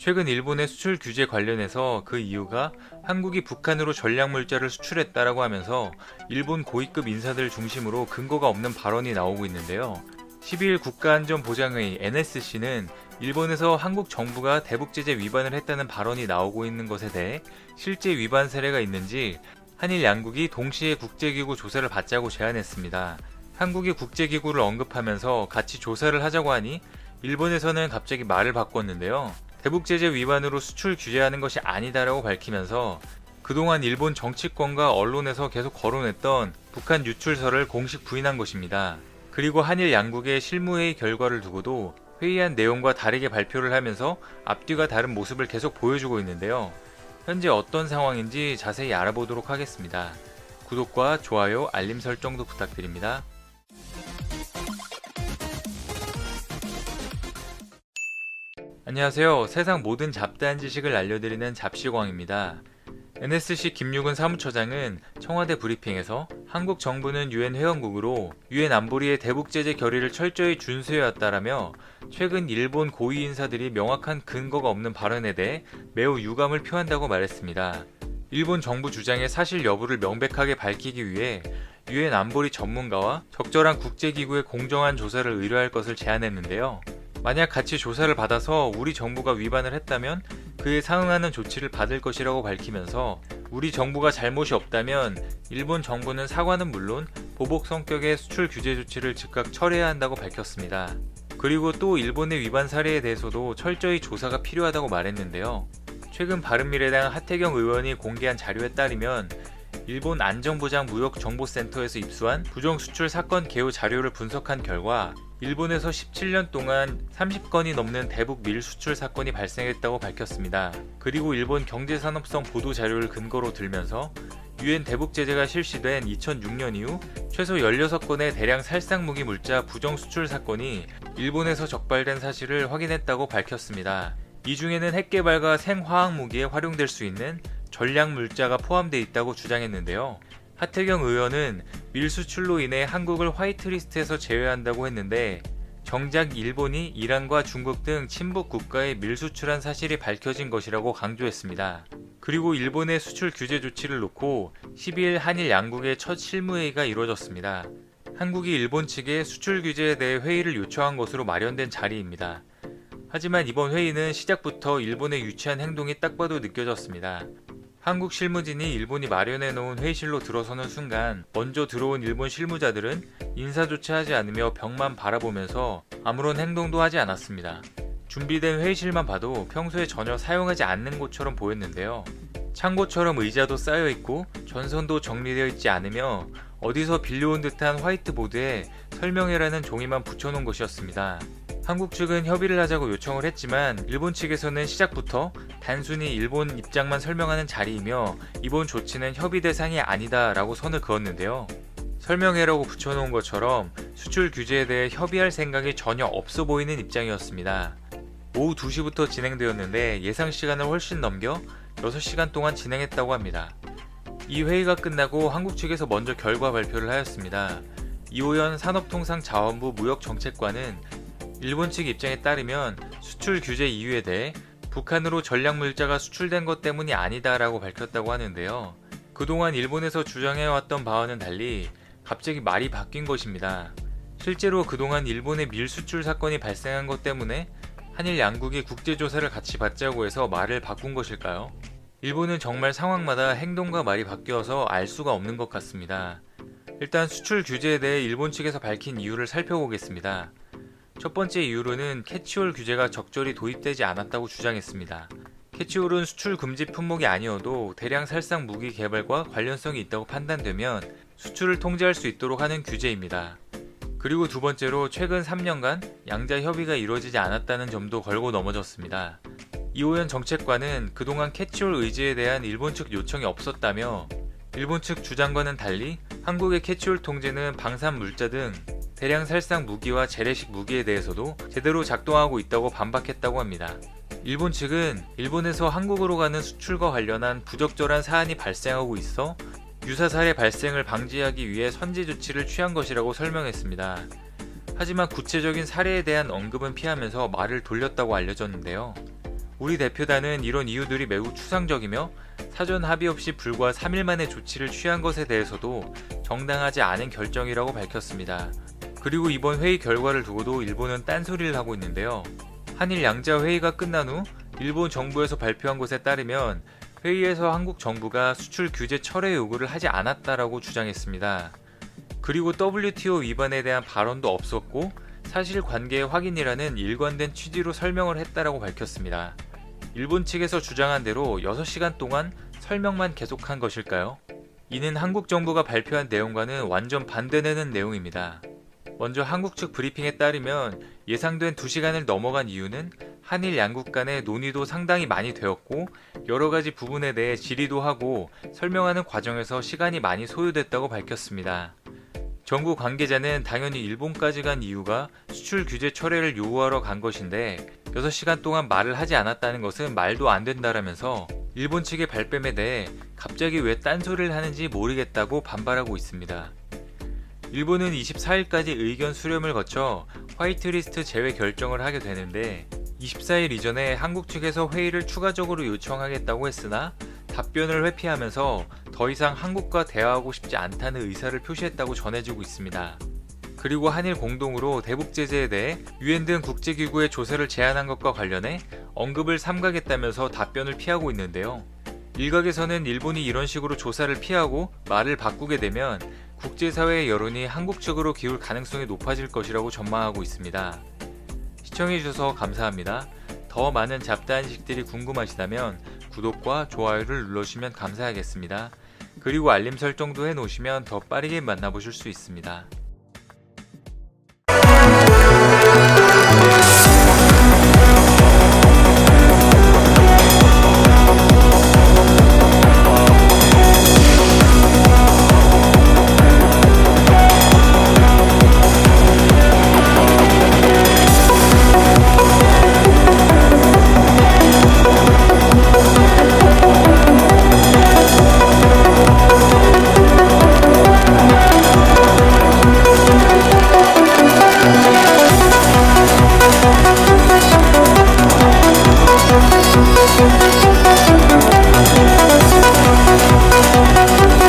최근 일본의 수출 규제 관련해서 그 이유가 한국이 북한으로 전략물자를 수출했다라고 하면서 일본 고위급 인사들 중심으로 근거가 없는 발언이 나오고 있는데요. 12일 국가안전보장회의 NSC는 일본에서 한국 정부가 대북제재 위반을 했다는 발언이 나오고 있는 것에 대해 실제 위반 사례가 있는지 한일 양국이 동시에 국제기구 조사를 받자고 제안했습니다. 한국이 국제기구를 언급하면서 같이 조사를 하자고 하니 일본에서는 갑자기 말을 바꿨는데요. 대북제재 위반으로 수출 규제하는 것이 아니다라고 밝히면서 그동안 일본 정치권과 언론에서 계속 거론했던 북한 유출설을 공식 부인한 것입니다. 그리고 한일 양국의 실무회의 결과를 두고도 회의한 내용과 다르게 발표를 하면서 앞뒤가 다른 모습을 계속 보여주고 있는데요. 현재 어떤 상황인지 자세히 알아보도록 하겠습니다. 구독과 좋아요, 알림 설정도 부탁드립니다. 안녕하세요. 세상 모든 잡다한 지식을 알려드리는 잡시광입니다. NSC 김육은 사무처장은 청와대 브리핑에서 한국 정부는 유엔 회원국으로 유엔 안보리의 대북제재 결의를 철저히 준수해왔다라며 최근 일본 고위 인사들이 명확한 근거가 없는 발언에 대해 매우 유감을 표한다고 말했습니다. 일본 정부 주장의 사실 여부를 명백하게 밝히기 위해 유엔 안보리 전문가와 적절한 국제기구의 공정한 조사를 의뢰할 것을 제안했는데요. 만약 같이 조사를 받아서 우리 정부가 위반을 했다면 그에 상응하는 조치를 받을 것이라고 밝히면서 우리 정부가 잘못이 없다면 일본 정부는 사과는 물론 보복 성격의 수출 규제 조치를 즉각 철회해야 한다고 밝혔습니다. 그리고 또 일본의 위반 사례에 대해서도 철저히 조사가 필요하다고 말했는데요. 최근 바른미래당 하태경 의원이 공개한 자료에 따르면 일본 안전보장무역정보센터에서 입수한 부정수출 사건 개요 자료를 분석한 결과 일본에서 17년 동안 30건이 넘는 대북 밀수출 사건이 발생했다고 밝혔습니다. 그리고 일본 경제산업성 보도 자료를 근거로 들면서 유엔 대북제재가 실시된 2006년 이후 최소 16건의 대량 살상무기 물자 부정수출 사건이 일본에서 적발된 사실을 확인했다고 밝혔습니다. 이 중에는 핵개발과 생화학무기에 활용될 수 있는 전략물자가 포함되어 있다고 주장했는데요. 하태경 의원은 밀수출로 인해 한국을 화이트리스트에서 제외한다고 했는데 정작 일본이 이란과 중국 등 친북 국가에 밀수출한 사실이 밝혀진 것이라고 강조했습니다. 그리고 일본의 수출 규제 조치를 놓고 12일 한일 양국의 첫 실무회의가 이루어졌습니다. 한국이 일본 측에 수출 규제에 대해 회의를 요청한 것으로 마련된 자리입니다. 하지만 이번 회의는 시작부터 일본의 유치한 행동이 딱 봐도 느껴졌습니다. 한국 실무진이 일본이 마련해놓은 회의실로 들어서는 순간 먼저 들어온 일본 실무자들은 인사조차 하지 않으며 벽만 바라보면서 아무런 행동도 하지 않았습니다. 준비된 회의실만 봐도 평소에 전혀 사용하지 않는 곳처럼 보였는데요. 창고처럼 의자도 쌓여있고 전선도 정리되어 있지 않으며 어디서 빌려온 듯한 화이트보드에 설명회라는 종이만 붙여놓은 것이었습니다. 한국 측은 협의를 하자고 요청을 했지만 일본 측에서는 시작부터 단순히 일본 입장만 설명하는 자리이며 이번 조치는 협의 대상이 아니다 라고 선을 그었는데요. 설명회라고 붙여놓은 것처럼 수출 규제에 대해 협의할 생각이 전혀 없어 보이는 입장이었습니다. 오후 2시부터 진행되었는데 예상 시간을 훨씬 넘겨 6시간 동안 진행했다고 합니다. 이 회의가 끝나고 한국 측에서 먼저 결과 발표를 하였습니다. 이호연 산업통상자원부 무역정책관은 일본 측 입장에 따르면 수출 규제 이유에 대해 북한으로 전략물자가 수출된 것 때문이 아니다라고 밝혔다고 하는데요. 그동안 일본에서 주장해왔던 바와는 달리 갑자기 말이 바뀐 것입니다. 실제로 그동안 일본의 밀수출 사건이 발생한 것 때문에 한일 양국이 국제조사를 같이 받자고 해서 말을 바꾼 것일까요? 일본은 정말 상황마다 행동과 말이 바뀌어서 알 수가 없는 것 같습니다. 일단 수출 규제에 대해 일본 측에서 밝힌 이유를 살펴보겠습니다. 첫 번째 이유로는 캐치홀 규제가 적절히 도입되지 않았다고 주장했습니다. 캐치홀은 수출 금지 품목이 아니어도 대량 살상 무기 개발과 관련성이 있다고 판단되면 수출을 통제할 수 있도록 하는 규제입니다. 그리고 두 번째로 최근 3년간 양자 협의가 이루어지지 않았다는 점도 걸고 넘어졌습니다. 이호연 정책관은 그동안 캐치홀 의지에 대한 일본 측 요청이 없었다며 일본 측 주장과는 달리 한국의 캐치홀 통제는 방산 물자 등 대량 살상 무기와 재래식 무기에 대해서도 제대로 작동하고 있다고 반박했다고 합니다. 일본 측은 일본에서 한국으로 가는 수출과 관련한 부적절한 사안이 발생하고 있어 유사 사례 발생을 방지하기 위해 선제 조치를 취한 것이라고 설명했습니다. 하지만 구체적인 사례에 대한 언급은 피하면서 말을 돌렸다고 알려졌는데요. 우리 대표단은 이런 이유들이 매우 추상적이며 사전 합의 없이 불과 3일 만에 조치를 취한 것에 대해서도 정당하지 않은 결정이라고 밝혔습니다. 그리고 이번 회의 결과를 두고도 일본은 딴소리를 하고 있는데요. 한일 양자 회의가 끝난 후 일본 정부에서 발표한 것에 따르면 회의에서 한국 정부가 수출 규제 철회 요구를 하지 않았다라고 주장했습니다. 그리고 WTO 위반에 대한 발언도 없었고 사실관계의 확인이라는 일관된 취지로 설명을 했다라고 밝혔습니다. 일본 측에서 주장한 대로 6시간 동안 설명만 계속한 것일까요? 이는 한국 정부가 발표한 내용과는 완전 반대되는 내용입니다. 먼저 한국 측 브리핑에 따르면 예상된 2시간을 넘어간 이유는 한일 양국 간의 논의도 상당히 많이 되었고 여러 가지 부분에 대해 질의도 하고 설명하는 과정에서 시간이 많이 소요됐다고 밝혔습니다. 정부 관계자는 당연히 일본까지 간 이유가 수출 규제 철회를 요구하러 간 것인데 6시간 동안 말을 하지 않았다는 것은 말도 안 된다라면서 일본 측의 발뺌에 대해 갑자기 왜 딴소리를 하는지 모르겠다고 반발하고 있습니다. 일본은 24일까지 의견 수렴을 거쳐 화이트리스트 제외 결정을 하게 되는데 24일 이전에 한국 측에서 회의를 추가적으로 요청하겠다고 했으나 답변을 회피하면서 더 이상 한국과 대화하고 싶지 않다는 의사를 표시했다고 전해지고 있습니다. 그리고 한일 공동으로 대북 제재에 대해 유엔 등 국제기구의 조사를 제안한 것과 관련해 언급을 삼가겠다면서 답변을 피하고 있는데요. 일각에서는 일본이 이런 식으로 조사를 피하고 말을 바꾸게 되면 국제사회의 여론이 한국 측으로 기울 가능성이 높아질 것이라고 전망하고 있습니다. 시청해주셔서 감사합니다. 더 많은 잡다한식들이 궁금하시다면 구독과 좋아요를 눌러주시면 감사하겠습니다. 그리고 알림 설정도 해놓으시면 더 빠르게 만나보실 수 있습니다.